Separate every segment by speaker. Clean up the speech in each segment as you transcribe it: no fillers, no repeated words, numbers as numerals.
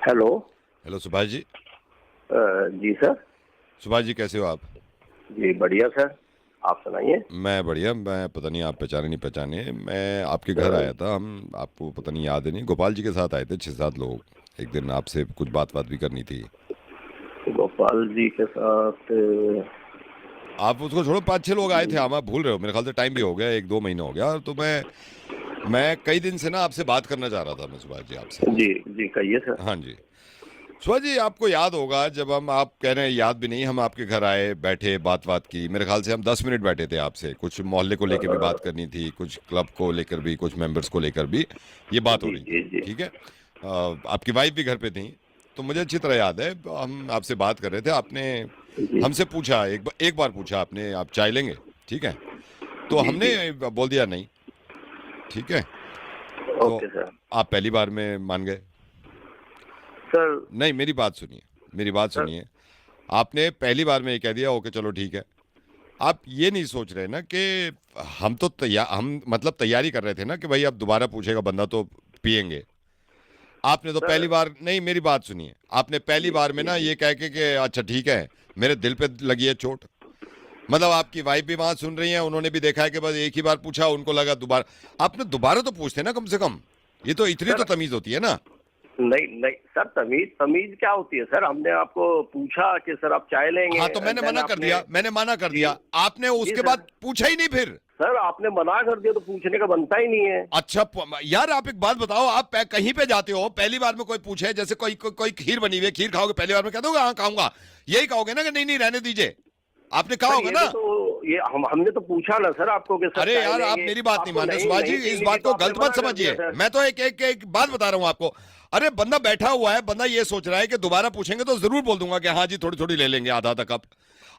Speaker 1: Hello.
Speaker 2: Hello Subhash ji.
Speaker 1: जी sir.
Speaker 2: Subhash ji कैसे हो आप?
Speaker 1: जी बढ़िया सर। आप सुनाइए।
Speaker 2: मैं बढ़िया। मैं पता नहीं आप पहचाने नहीं पहचाने, मैं आपके घर
Speaker 1: अ,
Speaker 2: आया था। हम आपको पता नहीं याद है नहीं, गोपाल जी के साथ आए थे 6-7 लोग। एक दिन आपसे कुछ बात बात भी करनी थी।
Speaker 1: गोपाल जी के साथ
Speaker 2: आप उसको छोड़ो, 5-6 लोग आए थे। आप भूल रहे हो मेरे ख्याल से। टाइम भी हो गया, 1-2 महीना हो गया। तो मैं कई दिन से ना आपसे बात करना चाह रहा था मैं, सुभाष जी आपसे।
Speaker 1: जी जी कहिए सर।
Speaker 2: हाँ जी। सुभाष जी आपको याद होगा जब आप कह रहे हैं याद भी नहीं, हम आपके घर आए, बैठे, बात बात की। मेरे ख्याल से हम 10 मिनट बैठे थे आपसे। कुछ मोहल्ले को लेकर भी बात करनी थी, कुछ क्लब को लेकर भी, कुछ मेंबर्स को लेकर भी ये बात हो
Speaker 1: जी
Speaker 2: रही
Speaker 1: जी
Speaker 2: थी।
Speaker 1: जी
Speaker 2: ठीक है। आपकी वाइफ भी घर पे थी। तो मुझे अच्छी तरह याद है, हम आपसे बात कर रहे थे। आपने
Speaker 1: जी
Speaker 2: हमसे पूछा, एक बार पूछा आपने, आप चाय लेंगे? ठीक है। तो
Speaker 1: जी
Speaker 2: हमने
Speaker 1: जी।
Speaker 2: बोल दिया नहीं। ठीक है। तो
Speaker 1: ओके सर।
Speaker 2: आप पहली बार में मान गए।
Speaker 1: सर
Speaker 2: नहीं, मेरी बात सुनिए, मेरी बात
Speaker 1: सर
Speaker 2: सुनिए। आपने पहली बार में ये कह दिया ओके चलो ठीक है। आप ये नहीं सोच रहे ना कि हम मतलब तैयारी कर रहे थे ना कि भाई अब दोबारा पूछेगा बंदा तो पिएंगे। आपने तो
Speaker 1: सर
Speaker 2: पहली बार नहीं, मेरी बात सुनिए। आपने पहली
Speaker 1: जी
Speaker 2: बार में
Speaker 1: जी
Speaker 2: ना
Speaker 1: जी।
Speaker 2: ये कह के कि अच्छा ठीक है, मेरे दिल पे लगी है चोट। मतलब आपकी वाइफ भी वहां सुन रही है, उन्होंने भी देखा है कि बस एक ही बार पूछा, उनको लगा दोबारा। आपने दोबारा तो पूछते ना कम से कम। ये तो इतनी तो
Speaker 1: सर
Speaker 2: तमीज होती है ना।
Speaker 1: नहीं नहीं सर, तमीज तमीज क्या होती है सर? हमने आपको पूछा कि सर आप चाय लेंगे
Speaker 2: हाँ तो
Speaker 1: एंड
Speaker 2: मैंने
Speaker 1: देन
Speaker 2: मना कर
Speaker 1: आपने।
Speaker 2: दिया, मैंने मना कर
Speaker 1: जी
Speaker 2: दिया। आपने
Speaker 1: जी
Speaker 2: उसके
Speaker 1: सर।
Speaker 2: बाद पूछा ही नहीं फिर।
Speaker 1: सर आपने मना कर दिया तो पूछने का बनता ही नहीं है।
Speaker 2: अच्छा यार आप एक बात बताओ, आप कहीं पे जाते हो, पहली बार में कोई पूछे, जैसे कोई खीर बनी हुई है, खीर खाओगे? पहली बार में कह दोगे हाँ खाऊंगा? यही कहोगे ना कि नहीं नहीं रहने दीजिए? आपने कहा
Speaker 1: सर
Speaker 2: होगा
Speaker 1: ये
Speaker 2: ना।
Speaker 1: भी तो ये हमने तो पूछा ना सर आपको कि सर
Speaker 2: अरे
Speaker 1: चाय
Speaker 2: यार आप
Speaker 1: लेंगे।
Speaker 2: मेरी बात नहीं
Speaker 1: आपको
Speaker 2: मानते
Speaker 1: नहीं
Speaker 2: सुभाष जी,
Speaker 1: नहीं
Speaker 2: इस
Speaker 1: पीनी थी
Speaker 2: बात
Speaker 1: तो
Speaker 2: को
Speaker 1: आपने
Speaker 2: गलत मत
Speaker 1: मना कर दिया
Speaker 2: समझिए।
Speaker 1: सर।
Speaker 2: मैं तो एक बात बता रहा हूँ आपको। अरे बंदा बैठा हुआ है, बंदा ये सोच रहा है कि दोबारा पूछेंगे तो जरूर बोल दूंगा कि हाँ जी थोड़ी थोड़ी ले लेंगे, आधा आधा कप।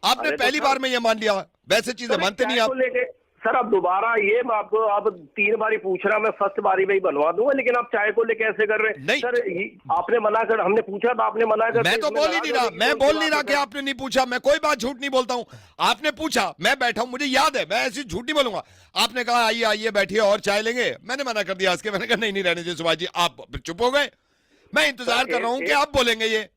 Speaker 2: आपने
Speaker 1: अरे तो
Speaker 2: पहली
Speaker 1: सर
Speaker 2: बार में ये मान लिया। वैसे चीजें
Speaker 1: सर एक
Speaker 2: मानते नहीं
Speaker 1: चाय को
Speaker 2: आप।
Speaker 1: लेके सर आप दोबारा ये मैं आपको आप 3 बारी पूछ रहा, मैं फर्स्ट बारी में ही बनवा दूंगा, लेकिन आप चाय को लेके ऐसे कर रहे हैं
Speaker 2: नहीं,
Speaker 1: सर। आपने मना कर, हमने पूछा तो आपने मना कर
Speaker 2: मैं
Speaker 1: दिया,
Speaker 2: तो
Speaker 1: इसमें
Speaker 2: बोल ही
Speaker 1: लड़ाई
Speaker 2: नहीं रहा,
Speaker 1: होने की
Speaker 2: मैं
Speaker 1: कौन सी
Speaker 2: बोल नहीं
Speaker 1: बात
Speaker 2: रहा
Speaker 1: है
Speaker 2: कि
Speaker 1: सर?
Speaker 2: आपने नहीं पूछा। मैं कोई बात झूठ नहीं बोलता हूं। आपने पूछा, मैं बैठा हूं, मुझे याद है, मैं ऐसी झूठ नहीं बोलूंगा। आपने कहा आइए आइए बैठिए और चाय लेंगे, मैंने मना कर दिया इसके। मैंने कहा नहीं नहीं रहने दीजिए सुभाष जी। आप चुप हो गए। मैं
Speaker 1: सर
Speaker 2: इंतजार कर रहा हूं कि
Speaker 1: एक
Speaker 2: आप बोलेंगे ये।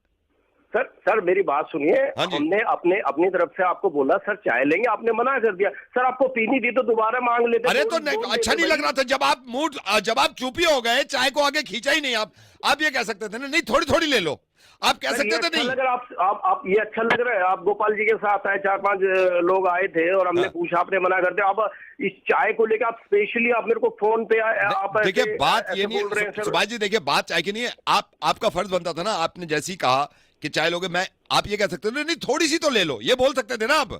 Speaker 1: सर सर मेरी बात सुनिए।
Speaker 2: हाँ जी।
Speaker 1: हमने अपने अपनी तरफ से आपको बोला सर चाय लेंगे, आपने मना कर दिया। सर आपको पीनी थी तो दोबारा मांग लेते,
Speaker 2: अरे तो
Speaker 1: बोल बोल
Speaker 2: अच्छा
Speaker 1: देते
Speaker 2: नहीं लग
Speaker 1: भाई।
Speaker 2: रहा था जब आप चुप ही हो गए, चाय को आगे खींचा ही नहीं। आप ये कह सकते थे ना नहीं थोड़ी थोड़ी ले लो। आप कह
Speaker 1: सर ये
Speaker 2: सकते थे
Speaker 1: अच्छा
Speaker 2: नहीं।
Speaker 1: लग रहा है आप ये अच्छा लग रहा है? आप गोपाल जी के साथ आए, 4-5 लोग आए थे और हमने
Speaker 2: हाँ।
Speaker 1: पूछा, आपने मना कर दिया। अब इस चाय को लेकर आप स्पेशली आप मेरे को फोन पे आप
Speaker 2: देखिए
Speaker 1: ऐसे
Speaker 2: बात ये
Speaker 1: ऐसे
Speaker 2: नहीं
Speaker 1: बोल रहे हैं
Speaker 2: है
Speaker 1: सर।
Speaker 2: सुभाष जी, देखिए बात चाय की नहीं है। आपका फर्ज बनता था ना, आपने जैसे ही कहा कि चाय लोगे, मैं आप ये कह सकते थे नहीं थोड़ी सी तो ले लो, ये बोल सकते थे ना आप।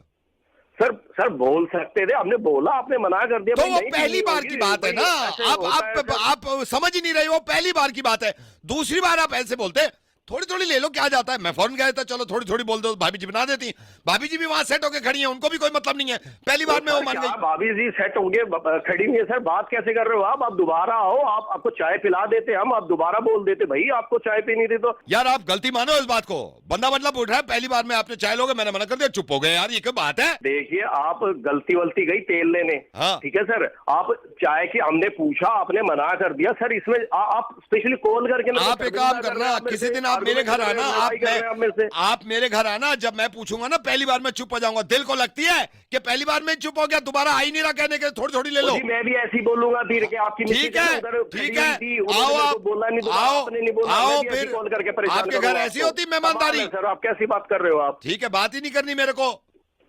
Speaker 1: सर बोल सकते थे, हमने बोला, आपने मना कर दिया
Speaker 2: तो
Speaker 1: भाई
Speaker 2: वो
Speaker 1: नहीं
Speaker 2: पहली
Speaker 1: पीनी
Speaker 2: बार की
Speaker 1: होगी
Speaker 2: बात है
Speaker 1: भाई।
Speaker 2: ना।
Speaker 1: ऐसे
Speaker 2: आप
Speaker 1: होता है
Speaker 2: आप
Speaker 1: सर।
Speaker 2: आप समझ ही नहीं रहे हो, पहली बार की बात है। दूसरी बार आप ऐसे बोलते थोड़ी थोड़ी ले लो, क्या जाता है? मैं फौरन गया था, चलो थोड़ी थोड़ी बोल दो, भाभी जी बना देती। भाभी जी भी वहां सेट होकर खड़ी हैं, उनको भी कोई मतलब नहीं है। पहली
Speaker 1: तो
Speaker 2: बार में वो
Speaker 1: सर
Speaker 2: मान
Speaker 1: क्या
Speaker 2: गई।
Speaker 1: भाभी जी सेट होंगे खड़ी हुई है सर? बात कैसे कर रहे हो आप दोबारा आओ, आपको चाय पिला देते हम, आप दोबारा बोल देते भाई आपको चाय पीनी थी तो।
Speaker 2: यार आप गलती मानो इस बात को। बंदा मतलब उठ रहा है, पहली बार में आपने चाय लोगे, मैंने मना कर दिया, चुप हो गए। यार ये क्या बात है?
Speaker 1: देखिए आप गलती वलती गई तेल लेने।
Speaker 2: हाँ।
Speaker 1: ठीक है सर, आप चाय की हमने पूछा, आपने मना कर दिया सर। इसमें आप स्पेशली कॉल करके मेरे को
Speaker 2: आप एक
Speaker 1: शर्मिंदा
Speaker 2: काम
Speaker 1: कर रहे
Speaker 2: करना,
Speaker 1: हैं, आप मेरे
Speaker 2: किसी
Speaker 1: से
Speaker 2: दिन आप मेरे
Speaker 1: आर्गुमेंट
Speaker 2: घर
Speaker 1: कर रहे
Speaker 2: आना।
Speaker 1: हैं, लड़ाई कर रहे हैं आप मेरे से।
Speaker 2: आप मेरे घर आना, जब मैं पूछूंगा ना पहली बार में चुप हो जाऊंगा। दिल को लगती है कि पहली बार में चुप हो गया, दोबारा आ ही नहीं रहा कहने के थोड़ी थोड़ी ले लो।
Speaker 1: जी मैं भी ऐसे ही बोलूंगा फिर कि आपकी
Speaker 2: ठीक
Speaker 1: मिसेज
Speaker 2: है,
Speaker 1: उधर
Speaker 2: ठीक
Speaker 1: खड़ी
Speaker 2: है।
Speaker 1: हुई थी, उन्होंने
Speaker 2: आओ
Speaker 1: मेरे को
Speaker 2: आप,
Speaker 1: बोला नहीं, दोबारा
Speaker 2: आओ
Speaker 1: आपने नहीं बोला, मैं
Speaker 2: आओ
Speaker 1: भी ऐसे
Speaker 2: फिर।
Speaker 1: कॉल करके परेशान
Speaker 2: आपके घर
Speaker 1: करूंगा
Speaker 2: ऐसी
Speaker 1: आपको।
Speaker 2: होती
Speaker 1: कमाल है
Speaker 2: मेहमानदारी।
Speaker 1: सर, आप कैसी बात कर रहे हो आप?
Speaker 2: ठीक है, बात ही नहीं करनी मेरे को।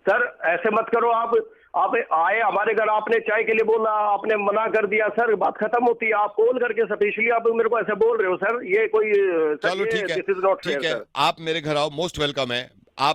Speaker 1: सर ऐसे मत करो आप आए हमारे घर, आपने चाय के लिए बोला, आपने मना कर दिया सर, बात खत्म होती है। आप कॉल करके स्पेशली आप मेरे को ऐसे बोल रहे हो सर, ये कोई सर
Speaker 2: चलो
Speaker 1: ये
Speaker 2: ठीक है,
Speaker 1: दिस इज नॉट
Speaker 2: ठीक
Speaker 1: फेयर
Speaker 2: है।
Speaker 1: सर।
Speaker 2: आप मेरे घर आओ, मोस्ट वेलकम है।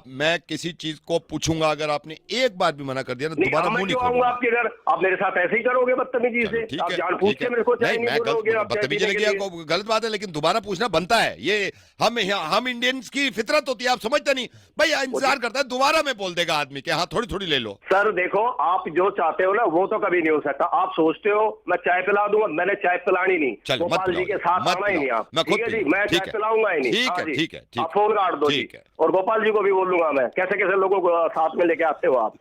Speaker 2: मैं किसी चीज को पूछूंगा, अगर आपने एक बार भी मना कर दिया ना,
Speaker 1: नहीं
Speaker 2: दोबारा
Speaker 1: अब मैं
Speaker 2: मुंह नहीं
Speaker 1: क्यों आऊंगा
Speaker 2: खोलूंगा।
Speaker 1: आपके घर? आप मेरे साथ ऐसे ही करोगे बदतमीजी
Speaker 2: चलो
Speaker 1: से?
Speaker 2: ठीक
Speaker 1: आप
Speaker 2: है,
Speaker 1: जान पूछ
Speaker 2: ठीक
Speaker 1: के
Speaker 2: है।
Speaker 1: मेरे को चाय
Speaker 2: नहीं
Speaker 1: नहीं
Speaker 2: मैं
Speaker 1: बोल
Speaker 2: गलत
Speaker 1: रहे हो आप चाय
Speaker 2: बदतमीजी
Speaker 1: पीने के
Speaker 2: लगी
Speaker 1: लिए?
Speaker 2: आपको, गलत बात है, लेकिन दोबारा पूछना बनता है। ये हम इंडियंस की फितरत होती है, आप समझते नहीं। भाई इंतजार करता है, दोबारा में बोल देगा आदमी कि हाँ थोड़ी थोड़ी ले लो।
Speaker 1: सर देखो, आप जो चाहते हो ना वो तो कभी नहीं हो सकता। आप सोचते हो मैं चाय पिला दूंगा, मैंने चाय पिलानी नहीं।
Speaker 2: चल मत
Speaker 1: गोपाल जी
Speaker 2: पिलाओ
Speaker 1: के
Speaker 2: जी,
Speaker 1: साथ
Speaker 2: मत
Speaker 1: आना ही
Speaker 2: पिलाओ,
Speaker 1: नहीं आप,
Speaker 2: मैं खुद
Speaker 1: ठीक है
Speaker 2: पी
Speaker 1: जी?
Speaker 2: लूंगा।
Speaker 1: मैं
Speaker 2: ठीक
Speaker 1: चाय
Speaker 2: है,
Speaker 1: पिलाऊंगा ही नहीं।
Speaker 2: ठीक
Speaker 1: हाँ
Speaker 2: है,
Speaker 1: जी।
Speaker 2: ठीक है, ठीक
Speaker 1: आप फोन काट दो जी।
Speaker 2: ठीक है।
Speaker 1: और गोपाल जी को भी बोलूंगा मैं, कैसे कैसे लोगों को साथ में लेके आते हो आप।